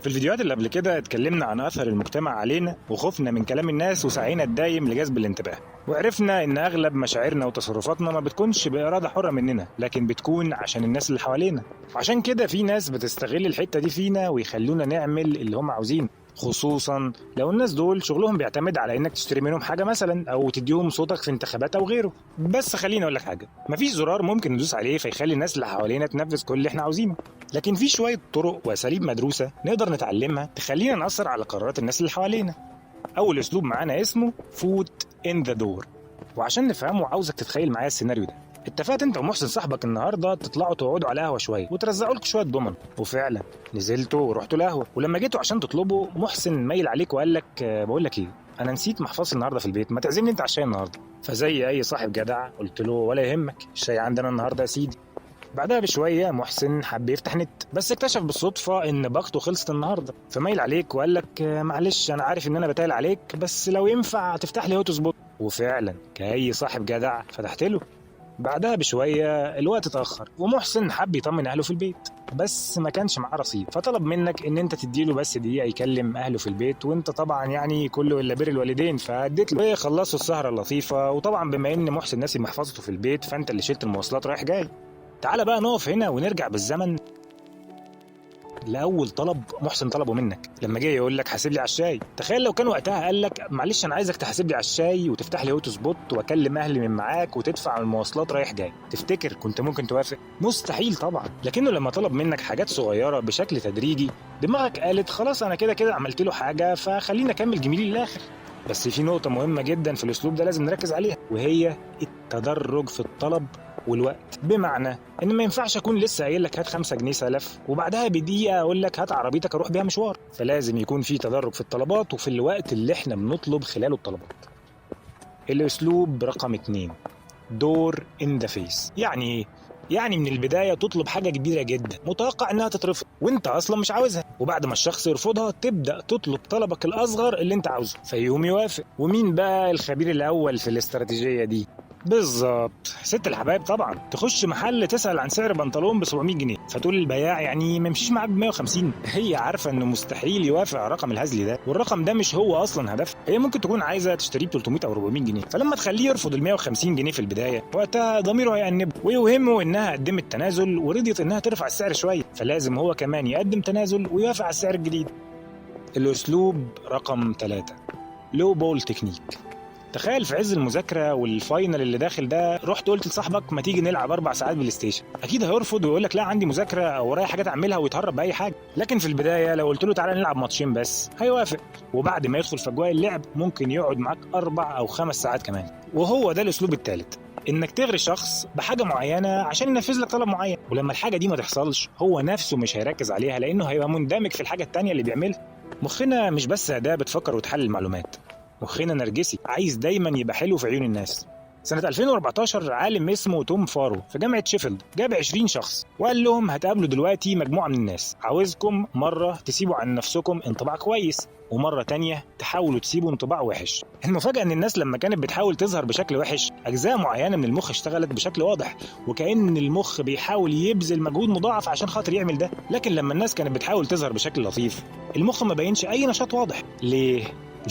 في الفيديوهات اللي قبل كده اتكلمنا عن أثر المجتمع علينا وخوفنا من كلام الناس وسعينا الدايم لجذب الانتباه، وعرفنا إن أغلب مشاعرنا وتصرفاتنا ما بتكونش بإرادة حرة مننا، لكن بتكون عشان الناس اللي حوالينا. عشان كده في ناس بتستغل الحتة دي فينا ويخلونا نعمل اللي هم عاوزينه، خصوصا لو الناس دول شغلهم بيعتمد على انك تشتري منهم حاجه مثلا او تديهم صوتك في انتخابات او غيره. بس خليني اقول لك حاجه، مفيش زرار ممكن ندوس عليه فيخلي الناس اللي حوالينا تنفذ كل اللي احنا عاوزينه، لكن في شويه طرق واساليب مدروسه نقدر نتعلمها تخلينا نأثر على قرارات الناس اللي حوالينا. اول اسلوب معانا اسمه فوت ان ذا دور، وعشان نفهمه عاوزك تتخيل معايا السيناريو ده. اتفقت انت ومحسن صاحبك النهارده تطلعوا تقعدوا على قهوه شويه وترزعوا لكم شويه ضمن، وفعلا نزلتوا ورحتوا القهوه، ولما جيتوا عشان تطلبوا محسن ميل عليك وقال لك بقول لك ايه، انا نسيت محفظتي النهارده في البيت، ما تعزمني انت على الشاي النهارده. فزي اي صاحب جدع قلت له ولا يهمك، الشاي عندنا النهارده يا سيدي. بعدها بشويه محسن حب يفتح نت، بس اكتشف بالصدفه ان باقته خلصت النهارده، فميل عليك وقال لك معلش انا عارف ان انا بتايل عليك، بس لو ينفع تفتح لي هوت سبوت. وفعلا كأي صاحب جدع فتحت له. بعدها بشوية الوقت اتأخر ومحسن حب يطمن أهله في البيت، بس ما كانش معاه رصيد، فطلب منك إن أنت تديله بس دقيقة يكلم أهله في البيت، وأنت طبعا يعني كله إلا بر الوالدين، فأديت له. خلصوا السهرة اللطيفة، وطبعا بما إن محسن ناسي محفظته في البيت فأنت اللي شلت المواصلات رايح جاي. تعال بقى نقف هنا ونرجع بالزمن لأول طلب محسن طلبه منك لما جه يقول لك حاسب لي على الشاي. تخيل لو كان وقتها قال لك معلش أنا عايزك تحاسب لي على الشاي وتفتح لي هوت سبوت وأكلم أهلي من معاك وتدفع المواصلات رايح جاي، تفتكر كنت ممكن توافق؟ مستحيل طبعا. لكنه لما طلب منك حاجات صغيرة بشكل تدريجي دماغك قالت خلاص أنا كده كده عملت له حاجة فخلينا أكمل جميلي للآخر. بس في نقطة مهمة جدا في الأسلوب ده لازم نركز عليها، وهي التدرج في الطلب والوقت. بمعنى ان ما ينفعش اكون لسه قايل لك هات 5 جنيه سلف وبعدها بدقيقه اقول لك هات عربيتك اروح بيها مشوار، فلازم يكون في تدرج في الطلبات وفي الوقت اللي احنا بنطلب خلاله الطلبات. الاسلوب رقم 2، دور ان ذا فيس. يعني ايه؟ يعني من البداية تطلب حاجة كبيرة جدا متوقع انها تترفض وانت اصلا مش عاوزها، وبعد ما الشخص يرفضها تبدأ تطلب طلبك الاصغر اللي انت عاوزه فيقوم يوافق. ومين بقى الخبير الاول في الاستراتيجية دي؟ بالظبط ست الحبايب طبعا. تخش محل تسأل عن سعر بنطلون ب 700 جنيه فتقول للبياع يعني ما يمشيش معاك ب 150. هي عارفه انه مستحيل يوافق على الرقم الهزلي ده، والرقم ده مش هو اصلا هدف، هي ممكن تكون عايزه تشتريه ب 300 او 400 جنيه، فلما تخليه يرفض ال 150 جنيه في البدايه وقتها ضميره هيأنبه ويوهمه انها قدمت تنازل ورضيت انها ترفع السعر شويه، فلازم هو كمان يقدم تنازل ويوافق على السعر الجديد. الاسلوب رقم 3، لو بول تكنيك. تخيل في عز المذاكره والفاينل اللي داخل ده رحت قلت لصاحبك ما تيجي نلعب 4 ساعات بلاي ستيشن، اكيد هيرفض ويقول لك لا عندي مذاكره او ورايا حاجات اعملها ويتهرب باي حاجه. لكن في البدايه لو قلت له تعالى نلعب ماتشين بس هيوافق، وبعد ما يدخل في اجواء اللعب ممكن يقعد معاك 4 أو 5 ساعات كمان. وهو ده الاسلوب الثالث، انك تغري شخص بحاجه معينه عشان ينفذ لك طلب معين، ولما الحاجه دي ما تحصلش هو نفسه مش هيركز عليها لانه هيبقى مندمج في الحاجه الثانيه اللي بيعملها. مخنا مش بس اداه بتفكر وتحلل المعلومات، مخنا نرجسي عايز دايما يبقى حلو في عيون الناس. سنة 2014 عالم اسمه توم فارو في جامعة شيفيلد جاب 20 شخص وقال لهم هتقابلوا دلوقتي مجموعة من الناس، عاوزكم مرة تسيبوا عن نفسكم انطباع كويس ومرة تانية تحاولوا تسيبوا انطباع وحش. المفاجأة ان الناس لما كانت بتحاول تظهر بشكل وحش اجزاء معينة من المخ اشتغلت بشكل واضح، وكأن المخ بيحاول يبذل مجهود مضاعف عشان خاطر يعمل ده. لكن لما الناس كانت بتحاول تظهر بشكل لطيف المخ ما بينش اي نشاط واضح. ليه؟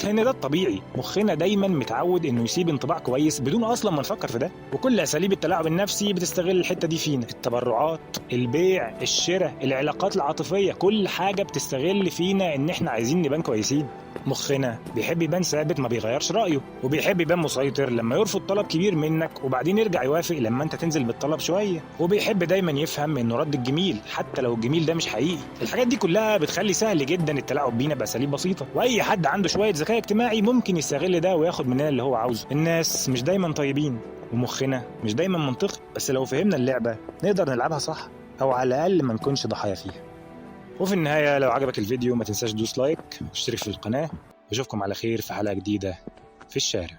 لأن ده الطبيعي، مخنا دايما متعود إنه يسيب انطباع كويس بدون أصلا ما نفكر في ده، وكل أساليب التلاعب النفسي بتستغل الحتة دي فينا. التبرعات، البيع، الشراء، العلاقات العاطفية، كل حاجة بتستغل فينا إن إحنا عايزين نبان كويسين. مخنا بيحب يبان ثابت ما بيغيرش رأيه، وبيحب يبان مسيطر لما يرفض طلب كبير منك وبعدين يرجع يوافق لما انت تنزل بالطلب شوية، وبيحب دايما يفهم انه رد الجميل حتى لو الجميل ده مش حقيقي. الحاجات دي كلها بتخلي سهل جدا التلاعب بينا بأساليب بسيطة، واي حد عنده شوية ذكاء اجتماعي ممكن يستغل ده وياخد مننا اللي هو عاوزه. الناس مش دايما طيبين ومخنا مش دايما منطقي، بس لو فهمنا اللعبة نقدر نلعبها صح، او على الاقل ما نكونش ضحايا فيها. وفي النهاية لو عجبك الفيديو ما تنساش دوس لايك واشترك في القناة، واشوفكم على خير في حلقة جديدة في الشارع.